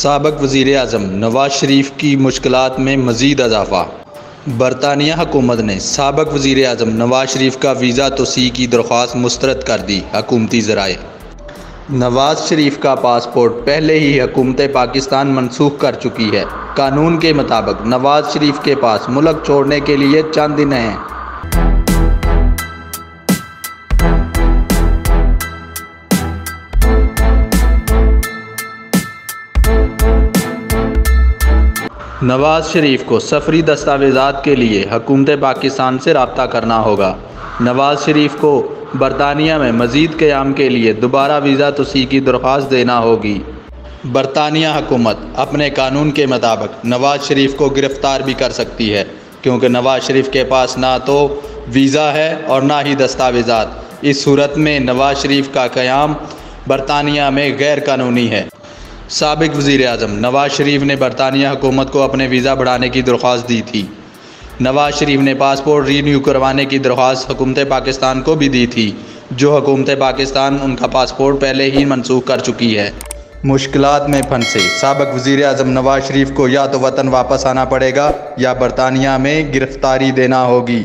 साबिक़ वज़ीर-ए-आज़म नवाज शरीफ की मुश्किलात में मज़ीद इजाफ़ा। बरतानिया हुकूमत ने साबिक़ वज़ीर-ए-आज़म नवाज शरीफ का वीज़ा तोसी की दरख्वास्त मुस्तरद कर दी। हुकूमती ज़राए नवाज शरीफ का पासपोर्ट पहले ही हुकूमत पाकिस्तान मनसूख कर चुकी है। कानून के मुताबिक नवाज शरीफ के पास मुल्क छोड़ने के लिए चंद दिन हैं। नवाज शरीफ को सफरी दस्तावेज़ात के लिए हुकूमत पाकिस्तान से रब्ता करना होगा। नवाज शरीफ को बरतानिया में मज़ीद क़याम के लिए दोबारा वीज़ा तोसी की दरख्वास्त देना होगी। बरतानिया हुकूमत अपने कानून के मुताबिक नवाज शरीफ को गिरफ़्तार भी कर सकती है, क्योंकि नवाज शरीफ के पास ना तो वीज़ा है और ना ही दस्तावेज़ात। इस सूरत में नवाज शरीफ का क़याम बरतानिया में गैर कानूनी है। साबिक़ वज़ीर-ए-आज़म नवाज शरीफ ने बरतानिया हुकूमत को अपने वीज़ा बढ़ाने की दरख्वास्त दी थी। नवाज शरीफ ने पासपोर्ट रीन्यू करवाने की दरख्वास्त हुकूमत पाकिस्तान को भी दी थी, जो हुकूमत पाकिस्तान उनका पासपोर्ट पहले ही मनसूख कर चुकी है। मुश्किलात में फंसे साबिक़ वज़ीर-ए-आज़म नवाज शरीफ को या तो वतन वापस आना पड़ेगा या बरतानिया में गिरफ़्तारी देना होगी।